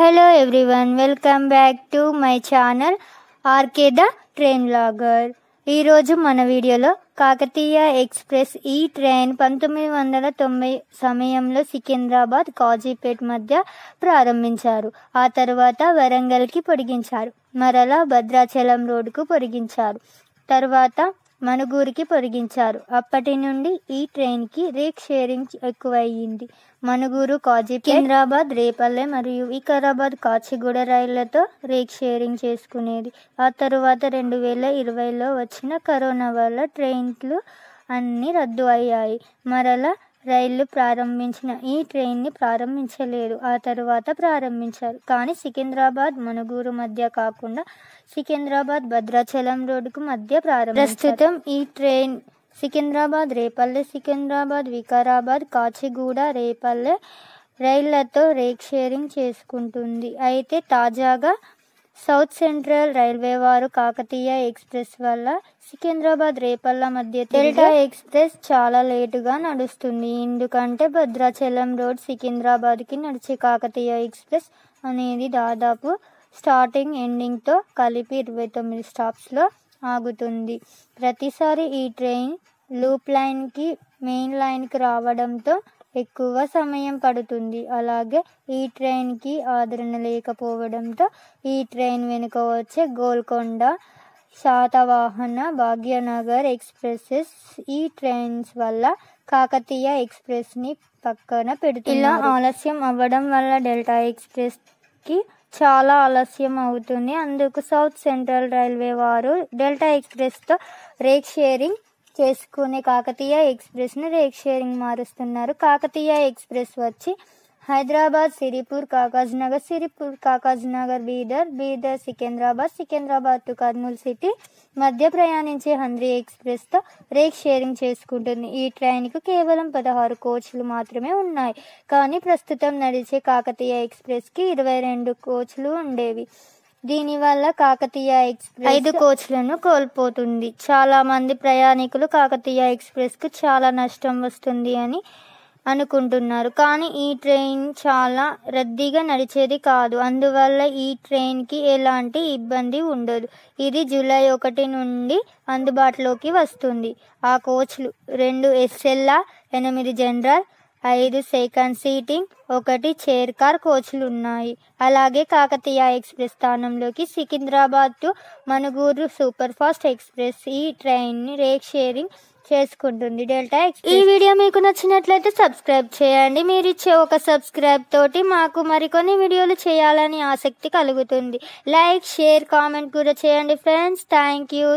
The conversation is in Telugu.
Hello everyone, welcome back to my channel RK the Train Vlogger. ఈ రోజు మన వీడియోలో కాకతీయ ఎక్స్ప్రెస్ ఈ ట్రైన్ 1990 సమయంలో సికింద్రాబాద్ కాజీపేట్ మధ్య ప్రారంభించారు. ఆ తర్వాత వరంగల్కి పొడిగించారు. మరలా భద్రాచలం రోడ్డుకు పొడిగించారు. తర్వాత మనుగూరుకి పొడిగించారు. అప్పటి నుండి ఈ ట్రైన్కి రేక్ షేరింగ్ ఎక్కువయ్యింది. మనుగూరు, కాజీపేట్, సికింద్రాబాద్, రేపల్లె మరియు వికారాబాద్, కాచిగూడ రైళ్లతో రేక్ షేరింగ్ చేసుకునేది. ఆ తరువాత 2020లో వచ్చిన కరోనా వల్ల ట్రైన్లు అన్నీ రద్దు అయ్యాయి. మరలా రైళ్లు ప్రారంభించిన ఈ ట్రైన్ని ప్రారంభించలేదు. ఆ తరువాత ప్రారంభించారు. కానీ సికింద్రాబాద్ మనుగూరు మధ్య కాకుండా సికింద్రాబాద్ భద్రాచలం రోడ్డుకు మధ్య ప్రారంభించారు. ప్రస్తుతం ఈ ట్రైన్ సికింద్రాబాద్, రేపల్లె, సికింద్రాబాద్, వికారాబాద్, కాచిగూడ, రేపల్లె రైళ్లతో రేక్ షేరింగ్ చేసుకుంటుంది. అయితే తాజాగా సౌత్ సెంట్రల్ రైల్వే వారు కాకతీయ ఎక్స్ప్రెస్ వల్ల సికింద్రాబాద్, రేపల్ల మధ్య డెల్టా ఎక్స్ప్రెస్ చాలా లేటుగా నడుస్తుంది. ఎందుకంటే భద్రాచలం రోడ్ సికింద్రాబాద్కి నడిచే కాకతీయ ఎక్స్ప్రెస్ అనేది దాదాపు స్టార్టింగ్ ఎండింగ్తో కలిపి 29 స్టాప్స్లో ఆగుతుంది. ప్రతిసారి ఈ ట్రైన్ లూప్ లైన్కి మెయిన్ లైన్కి రావడంతో ఎక్కువ సమయం పడుతుంది. అలాగే ఈ ట్రైన్కి ఆదరణ లేకపోవడంతో ఈ ట్రైన్ వెనుక వచ్చే గోల్కొండ, శాతవాహన, భాగ్యనగర్ ఎక్స్ప్రెసెస్ ఈ ట్రైన్స్ వల్ల కాకతీయ ఎక్స్ప్రెస్ని పక్కన పెడుతుంది. ఇలా ఆలస్యం అవ్వడం వల్ల డెల్టా ఎక్స్ప్రెస్కి చాలా ఆలస్యం అవుతుంది. అందుకు సౌత్ సెంట్రల్ రైల్వే వారు డెల్టా ఎక్స్ప్రెస్తో రేక్ షేరింగ్ చేసుకునే కాకతీయ ఎక్స్ప్రెస్ను రేక్ షేరింగ్ మారుస్తున్నారు. కాకతీయ ఎక్స్ప్రెస్ వచ్చి హైదరాబాద్, సిరిపూర్, కాగజ్నగర్, సిరిపూర్, కాగజ్నగర్, బీదర్, బీదర్, సికింద్రాబాద్, సికింద్రాబాద్ టు కర్నూలు సిటీ మధ్య ప్రయాణించే హంద్రీ ఎక్స్ప్రెస్తో రేక్ షేరింగ్ చేసుకుంటుంది. ఈ ట్రైన్కు కేవలం 16 కోచ్లు మాత్రమే ఉన్నాయి. కానీ ప్రస్తుతం నడిచే కాకతీయ ఎక్స్ప్రెస్కి 22 కోచ్లు ఉండేవి. దీనివల్ల కాకతీయ ఎక్స్ప్రెస్ 5 కోచ్లను కోల్పోతుంది. చాలా మంది ప్రయాణికులు కాకతీయ ఎక్స్ప్రెస్కు చాలా నష్టం వస్తుంది అని అనుకుంటున్నారు. కానీ ఈ ట్రైన్ చాలా రద్దీగా నడిచేది కాదు. అందువల్ల ఈ ట్రైన్కి ఎలాంటి ఇబ్బంది ఉండదు. ఇది జూలై 1 నుండి అందుబాటులోకి వస్తుంది. ఆ కోచ్లు 2 SLR, 8 general, 5 second seating, 1 chair car కోచ్లు ఉన్నాయి. అలాగే కాకతీయ ఎక్స్ప్రెస్ స్థానంలోకి Secunderabad to Manuguru super fast express ఈ ట్రైన్ని రేక్ షేరింగ్ చేసుకుంటుంది డెల్టా ఎక్స్ప్రెస్. ఈ వీడియో మీకు నచ్చినట్లయితే సబ్స్క్రైబ్ చేయండి. మీరు ఇచ్చే ఒక సబ్స్క్రైబ్ తోటి మాకు మరికొన్ని వీడియోలు చేయాలని ఆసక్తి కలుగుతుంది. లైక్, షేర్, కామెంట్ కూడా చేయండి ఫ్రెండ్స్. Thank you.